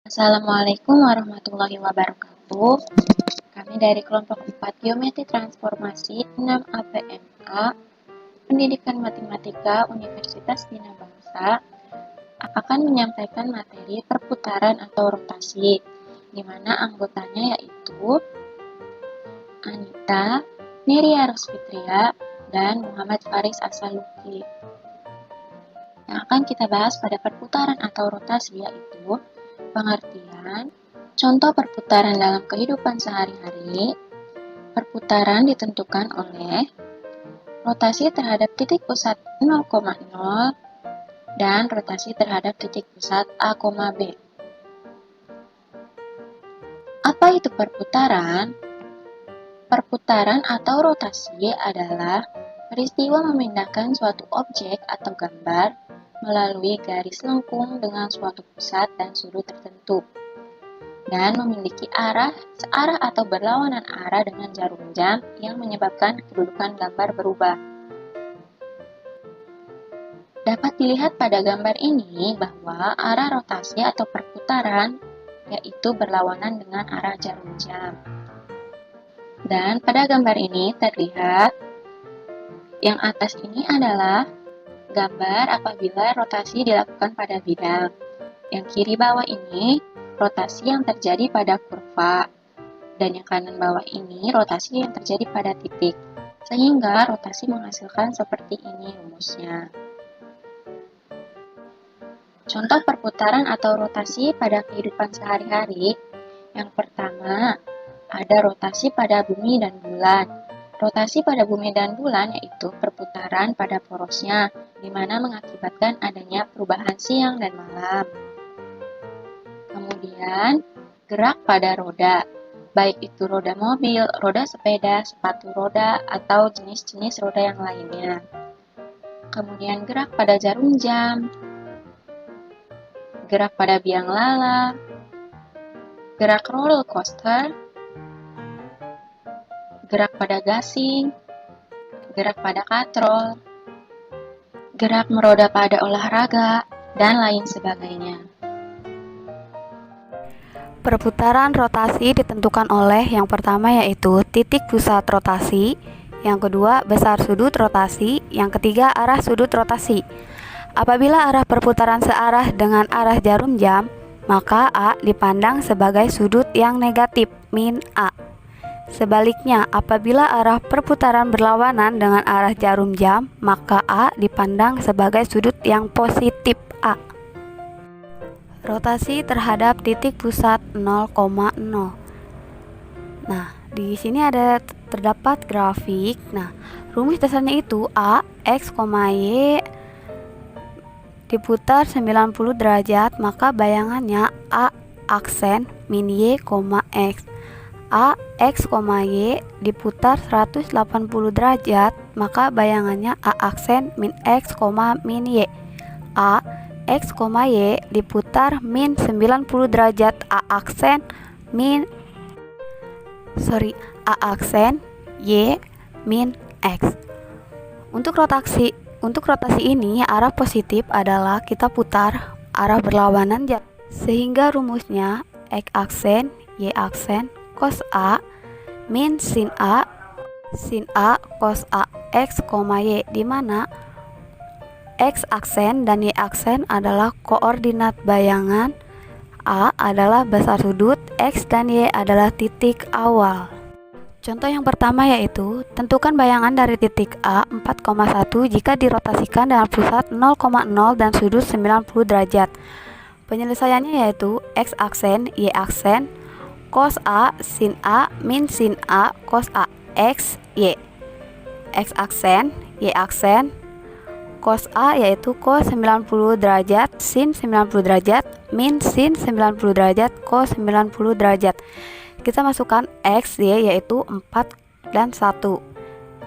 Assalamualaikum warahmatullahi wabarakatuh. Kami dari kelompok 4 Geometri Transformasi 6 APMA Pendidikan Matematika Universitas Bina Bangsa akan menyampaikan materi perputaran atau rotasi, di mana anggotanya yaitu Anita, Neria Rosfitria, dan Muhammad Faris Asaluki. Yang akan kita bahas pada perputaran atau rotasi yaitu pengertian, contoh perputaran dalam kehidupan sehari-hari. Perputaran ditentukan oleh rotasi terhadap titik pusat 0,0 dan rotasi terhadap titik pusat A, B. Apa itu perputaran? Perputaran atau rotasi adalah peristiwa memindahkan suatu objek atau gambar melalui garis lengkung dengan suatu pusat dan sudut tertentu, dan memiliki arah, searah atau berlawanan arah dengan jarum jam yang menyebabkan kedudukan gambar berubah. Dapat dilihat pada gambar ini bahwa arah rotasi atau perputaran yaitu berlawanan dengan arah jarum jam. Dan pada gambar ini terlihat yang atas ini adalah gambar apabila rotasi dilakukan pada bidang. Yang kiri bawah ini rotasi yang terjadi pada kurva, dan yang kanan bawah ini rotasi yang terjadi pada titik, sehingga rotasi menghasilkan seperti ini rumusnya. Contoh perputaran atau rotasi pada kehidupan sehari-hari. Yang pertama, ada rotasi pada bumi dan bulan. Rotasi pada bumi dan bulan yaitu perputaran pada porosnya, di mana mengakibatkan adanya perubahan siang dan malam. Kemudian, gerak pada roda, baik itu roda mobil, roda sepeda, sepatu roda, atau jenis-jenis roda yang lainnya. Kemudian gerak pada jarum jam, gerak pada biang lala, gerak roller coaster, gerak pada gasing, gerak pada katrol, gerak meroda pada olahraga, dan lain sebagainya. Perputaran rotasi ditentukan oleh yang pertama yaitu titik pusat rotasi, yang kedua besar sudut rotasi, yang ketiga arah sudut rotasi. Apabila arah perputaran searah dengan arah jarum jam, maka A dipandang sebagai sudut yang negatif, min A. Sebaliknya, apabila arah perputaran berlawanan dengan arah jarum jam, maka A dipandang sebagai sudut yang positif, A. Rotasi terhadap titik pusat 0,0. Nah, di sini terdapat grafik. Nah, rumus dasarnya itu A, X, Y diputar 90 derajat, maka bayangannya A aksen min Y, X. A, X, Y diputar 180 derajat, maka bayangannya A aksen min X, min Y. A, X, Y diputar min 90 derajat, A aksen Y min X. Untuk rotasi ini, arah positif adalah kita putar arah berlawanan jam, sehingga rumusnya X aksen, Y aksen, cos A min sin A cos A X, Y, di mana X aksen dan Y aksen adalah koordinat bayangan, A adalah besar sudut, X dan Y adalah titik awal. Contoh yang pertama yaitu, tentukan bayangan dari titik A 4,1 jika dirotasikan dengan pusat 0,0 dan sudut 90 derajat. Penyelesaiannya yaitu X aksen, Y aksen, cos A sin A min sin A cos A X, Y. X aksen, Y aksen, cos A yaitu cos 90 derajat sin 90 derajat min sin 90 derajat cos 90 derajat. Kita masukkan X, Y yaitu 4 dan 1.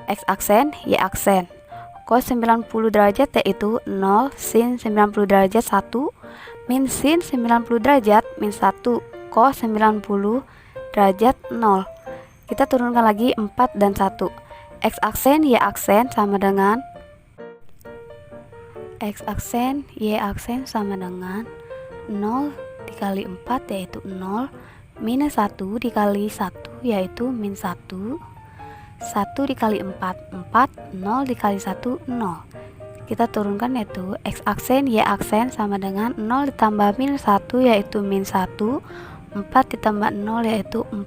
X aksen, Y aksen. Cos 90 derajat yaitu 0 sin 90 derajat 1 min sin 90 derajat min 1 cos 90 derajat 0. Kita turunkan lagi 4 dan 1. X aksen, Y aksen sama dengan X aksen, Y aksen sama dengan 0 dikali 4 yaitu 0, minus 1 dikali 1 yaitu min 1, 1 dikali 4, 4, 0 dikali 1, 0. Kita turunkan yaitu X aksen, Y aksen sama dengan 0 ditambah minus 1 yaitu min 1, 4 ditambah 0 yaitu 4.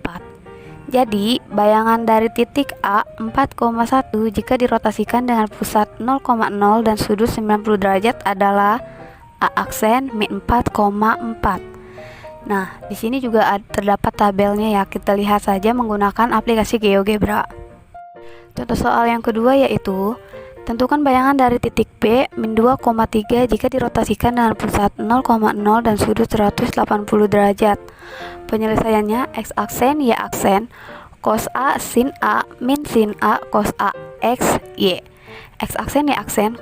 Jadi, bayangan dari titik A 4,1 jika dirotasikan dengan pusat 0,0 dan sudut 90 derajat adalah A aksen min 4,4. Nah, di sini juga terdapat tabelnya ya. Kita lihat saja menggunakan aplikasi GeoGebra. Contoh soal yang kedua yaitu tentukan bayangan dari titik B min 2,3 jika dirotasikan dengan pusat 0,0 dan sudut 180 derajat. Penyelesaiannya X aksen, Y aksen, cos A, sin A, min sin A, cos A, X, Y. X aksen, Y aksen,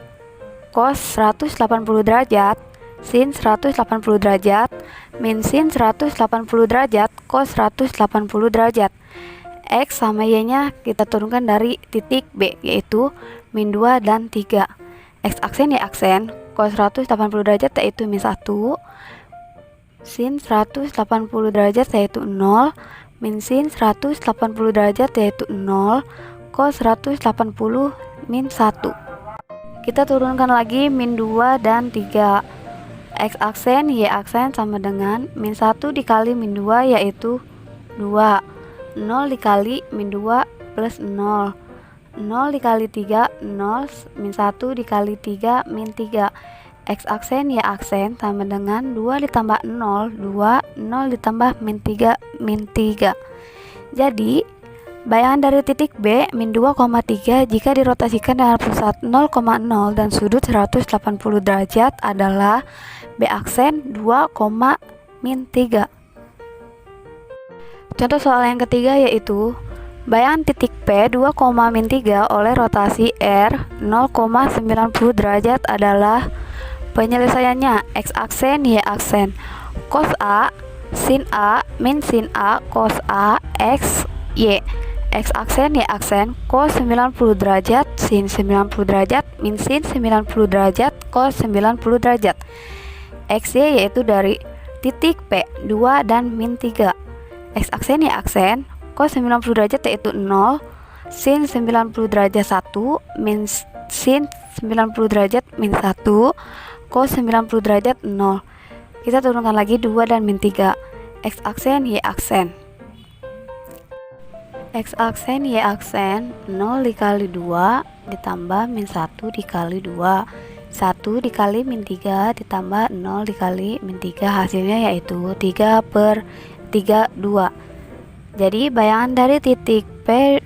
cos 180 derajat, sin 180 derajat, min sin 180 derajat, cos 180 derajat. X sama Y nya kita turunkan dari titik B yaitu min 2 dan 3. X aksen, Y aksen, cos 180 derajat yaitu min 1, sin 180 derajat yaitu 0, min sin 180 derajat yaitu 0, cos 180 min 1. Kita turunkan lagi min 2 dan 3. X aksen, Y aksen sama dengan min 1 dikali min 2 yaitu 2, 0 dikali min 2 plus 0, 0 dikali 3, 0, min 1 dikali 3 min 3. X aksen, Y aksen sama dengan 2 ditambah 0, 2, 0 ditambah min 3, min 3. Jadi, bayangan dari titik B min 2,3 jika dirotasikan dengan pusat 0,0 dan sudut 180 derajat adalah B aksen 2, min 3. Contoh soal yang ketiga yaitu bayangan titik P 2, min 3 oleh rotasi R 0,90 derajat adalah. Penyelesaiannya X aksen, Y aksen, cos A, sin A, min sin A, cos A, X, Y. X aksen, Y aksen, cos 90 derajat, sin 90 derajat, min sin 90 derajat, cos 90 derajat. X, Y yaitu dari titik P 2 dan min 3. X aksen, Y aksen, cos 90 derajat yaitu 0, sin 90 derajat 1, min sin 90 derajat min 1, cos 90 derajat 0. Kita turunkan lagi 2 dan min 3. X aksen, Y aksen. X aksen, Y aksen 0 dikali 2 ditambah min 1 dikali 2, 1 dikali min 3 ditambah 0 dikali min 3, hasilnya yaitu 3 per 3, 2. Jadi bayangan dari titik P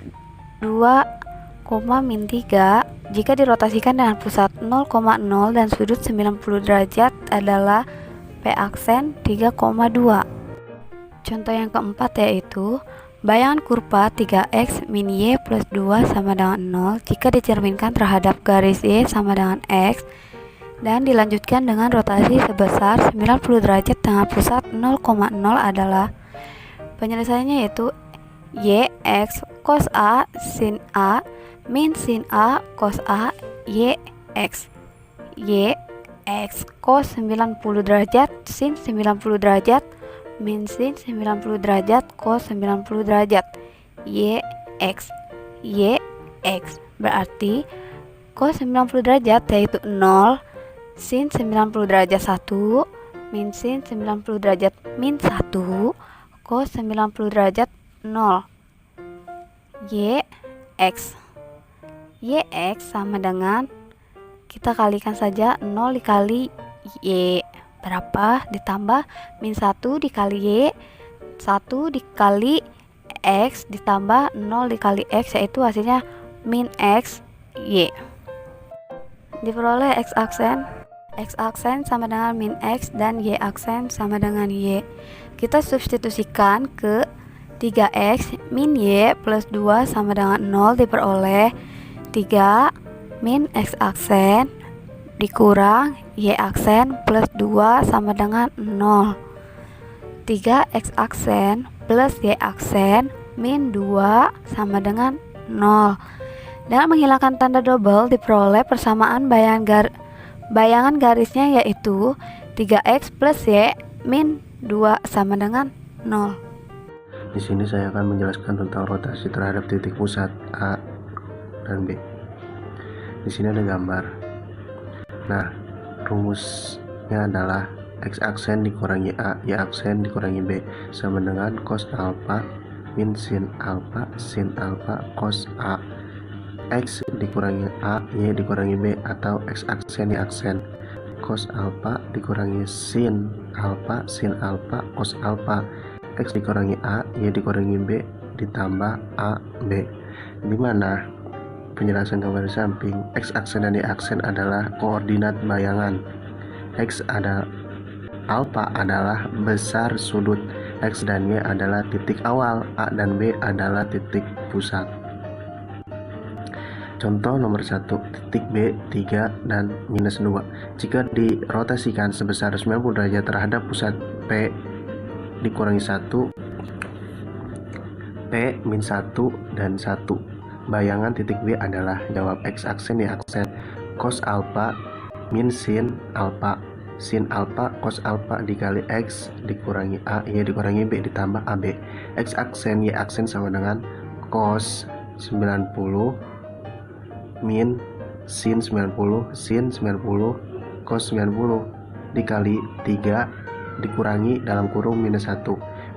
2, min 3 jika dirotasikan dengan pusat 0,0 dan sudut 90 derajat adalah P aksen 3,2. Contoh yang keempat yaitu bayangan kurva 3x min y plus 2 sama dengan 0 jika dicerminkan terhadap garis y sama dengan x dan dilanjutkan dengan rotasi sebesar 90 derajat dengan pusat 0,0 adalah. Penyelesaiannya yaitu y x cos A sin A min sin A cos A y x, y x cos 90 derajat sin 90 derajat min sin 90 derajat cos 90 derajat, y x berarti cos 90 derajat yaitu 0, sin 90 derajat 1, min sin 90 derajat min 1, cos 90 derajat 0. Yx sama dengan, kita kalikan saja 0 dikali y berapa, ditambah min 1 dikali y, 1 dikali x ditambah 0 dikali x yaitu hasilnya min x y. Diperoleh x aksen sama dengan min x dan y aksen sama dengan y. Kita substitusikan ke 3x min y plus 2 sama dengan 0 diperoleh 3 min x aksen dikurang y aksen plus 2 sama dengan 0. 3x aksen plus y aksen min 2 sama dengan 0. Dengan menghilangkan tanda double diperoleh persamaan bayangan garisnya yaitu 3x plus y min 2 sama dengan 0. Di sini saya akan menjelaskan tentang rotasi terhadap titik pusat A dan B. Di sini ada gambar. Nah, rumusnya adalah X aksen dikurangi A, Y aksen dikurangi B sama dengan cos alfa min sin alfa cos A. X dikurangi A, Y dikurangi B, atau X aksen Y aksen cos alfa dikurangi sin alfa cos alfa. X dikurangi A, Y dikurangi B, ditambah A, B. Di mana penjelasan gambar di samping, X aksen dan Y aksen adalah koordinat bayangan. X ada alfa adalah besar sudut, X dan Y adalah titik awal, A dan B adalah titik pusat. Contoh nomor 1, titik B 3 dan minus 2. Jika dirotasikan sebesar 90 derajat terhadap pusat P dikurangi 1, P min 1 dan 1. Bayangan titik B adalah, jawab X aksen Y aksen cos alfa min sin alfa cos alfa dikali X dikurangi A, Y dikurangi B ditambah AB. X aksen Y aksen sama dengan cos 90 min sin 90 cos 90 dikali 3 dikurangi dalam kurung minus 1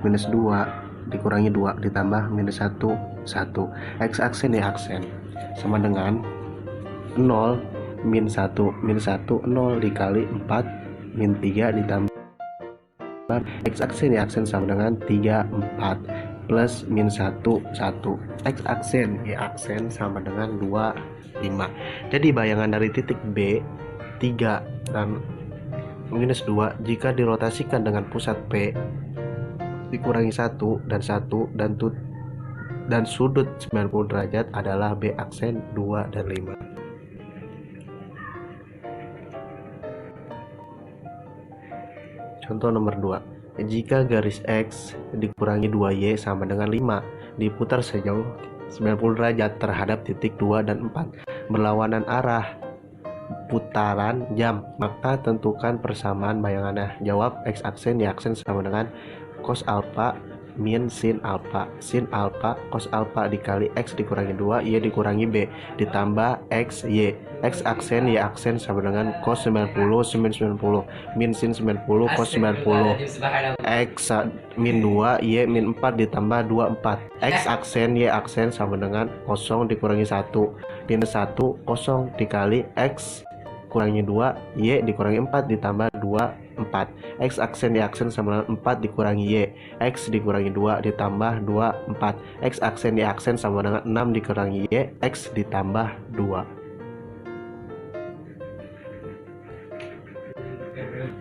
minus 2 dikurangi 2 ditambah minus 1 1. X aksen Y aksen sama dengan 0 min 1 0 dikali 4 min 3 ditambah X aksen Y aksen sama dengan 3 4 plus min 1 1. X aksen Y aksen sama dengan 2 5. Jadi bayangan dari titik B 3 dan minus 2 jika dirotasikan dengan pusat P dikurangi 1 dan sudut 90 derajat adalah B aksen 2 dan 5. Contoh nomor 2, jika garis X dikurangi 2Y sama dengan 5 diputar sejauh 90 derajat terhadap titik 2 dan 4 berlawanan arah putaran jam, maka tentukan persamaan bayangannya. Jawab X aksen Y aksen sama dengan cos alfa min sin alfa cos alfa dikali X dikurangi 2 Y dikurangi B ditambah X Y. X aksen Y aksen sama dengan cos 90 sin 90 min sin 90 cos 90 X min 2 Y min 4 ditambah 2 4. X aksen Y aksen sama dengan 0 dikurangi 1 minus 1 0 dikali X kurangi 2 Y dikurangi 4 ditambah 2 4. X aksen Y aksen sama dengan 4 dikurangi Y, X dikurangi 2 ditambah 2 4. X aksen Y aksen sama dengan 6 dikurangi Y, X ditambah 2.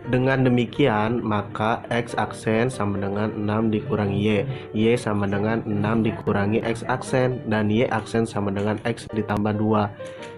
Dengan demikian, maka X aksen sama dengan 6 dikurangi Y, Y sama dengan 6 dikurangi X aksen, dan Y aksen sama dengan X ditambah 2.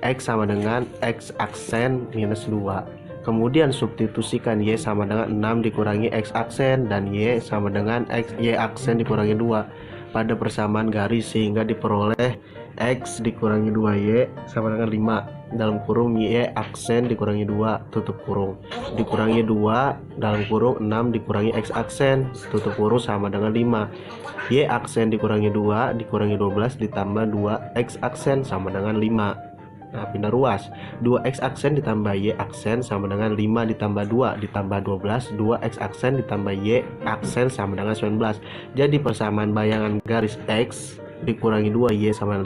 X sama dengan X aksen minus 2. Kemudian substitusikan Y sama dengan 6 dikurangi X aksen, dan Y sama dengan X Y aksen dikurangi 2 pada persamaan garis, sehingga diperoleh X dikurangi 2Y sama dengan 5 dalam kurung Y aksen dikurangi 2 tutup kurung dikurangi 2 dalam kurung 6 dikurangi X aksen tutup kurung sama dengan 5. Y aksen dikurangi 2 dikurangi 12 ditambah 2 X aksen sama dengan 5. Nah, pindah ruas. 2X aksen ditambah Y aksen sama dengan 5 ditambah 2 ditambah 12. 2X aksen ditambah Y aksen sama dengan 19. Jadi persamaan bayangan garis X dikurangi 2Y sama 5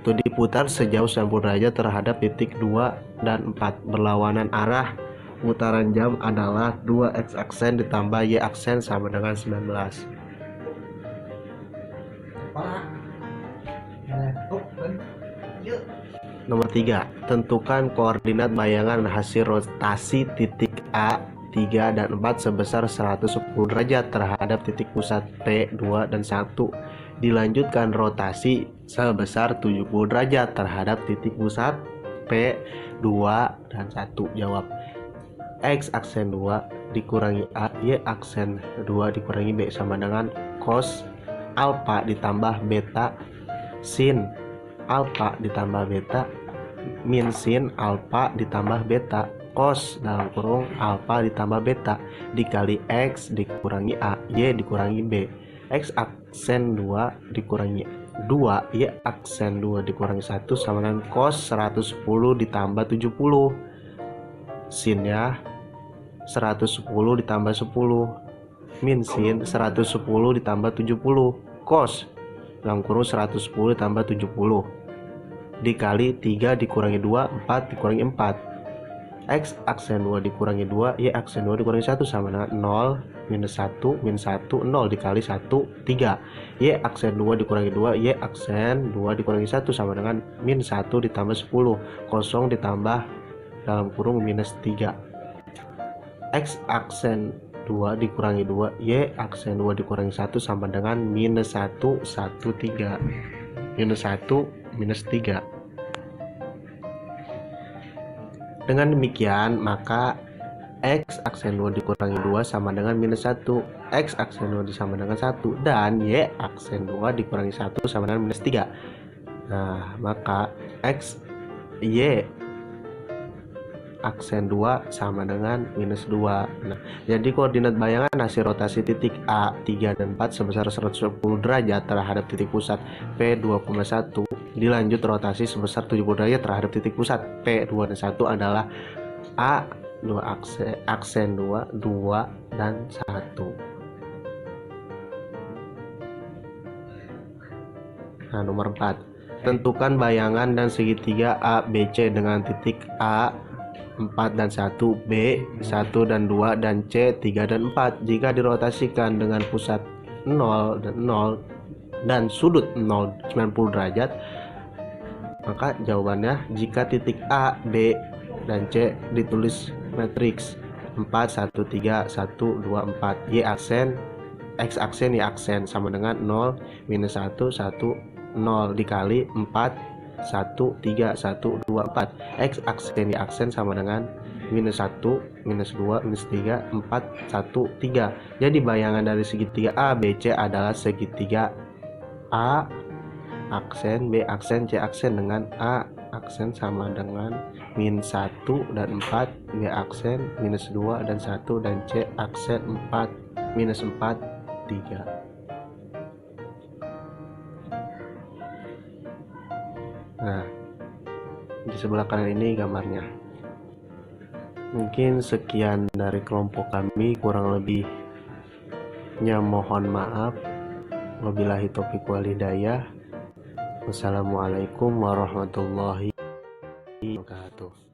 itu diputar sejauh 90 derajat terhadap titik 2 dan 4. Berlawanan arah putaran jam adalah 2X aksen ditambah Y aksen sama dengan 19. Nomor 3, tentukan koordinat bayangan hasil rotasi titik A 3 dan 4 sebesar 110 derajat terhadap titik pusat P 2 dan 1. Dilanjutkan rotasi sebesar 70 derajat terhadap titik pusat P 2 dan 1. Jawab X aksen 2 dikurangi A, Y aksen 2 dikurangi B sama dengan cos alfa ditambah beta sin alfa ditambah beta min sin alfa ditambah beta cos dalam kurung alfa ditambah beta dikali X dikurangi A, Y dikurangi B. X aksen 2 dikurangi 2, Y aksen 2 dikurangi 1 sama dengan cos 110 ditambah 70. Sin ya, 110 ditambah 10 min sin 110 ditambah 70 cos dalam kurung 110 ditambah 70 dikali 3 dikurangi 2, 4 dikurangi 4. X aksen 2 dikurangi 2, Y aksen 2 dikurangi 1 sama dengan 0 minus 1 min 1 0 dikali 1 3. Y aksen 2 dikurangi 2, Y aksen 2 dikurangi 1 sama dengan min 1 ditambah 10 kosong ditambah dalam kurung minus 3. X aksen 2 dikurangi 2, Y aksen 2 dikurangi 1 sama dengan minus 1 1 3 minus 1 minus 3. Dengan demikian maka X aksen 2 dikurangi 2 sama dengan minus 1, X aksen 2 sama dengan 1, dan Y aksen 2 dikurangi 1 sama dengan minus 3. Nah maka X Y aksen 2 sama dengan minus 2. Nah, jadi koordinat bayangan hasil rotasi titik A 3 dan 4 sebesar 110 derajat terhadap titik pusat P 2,1 dilanjut rotasi sebesar 70 derajat terhadap titik pusat P 2 dan 1 adalah A 2 aksen 2 dan 1. Nah, nomor 4. Tentukan bayangan dan segitiga ABC dengan titik A 4 dan 1, B 1 dan 2, dan C 3 dan 4 jika dirotasikan dengan pusat 0 dan 0 dan sudut 90 derajat. Maka jawabannya jika titik A, B, dan C ditulis matriks 4 1 3 1 2 4, Y aksen X aksen Y aksen sama dengan 0 minus 1 1 0 dikali 4 1 3 1 2 4. X aksen Y aksen sama dengan minus 1 minus 2 minus 3 4 1 3. Jadi bayangan dari segitiga ABC adalah segitiga A aksen B aksen C aksen dengan A aksen sama dengan min 1 dan 4, B aksen minus 2 dan 1, dan C aksen 4 minus 4 3. Nah, di sebelah kanan ini gambarnya. Mungkin sekian dari kelompok kami, kurang lebihnya mohon maaf. Wabillahi taufiq wal hidayah. Wassalamualaikum warahmatullahi wabarakatuh.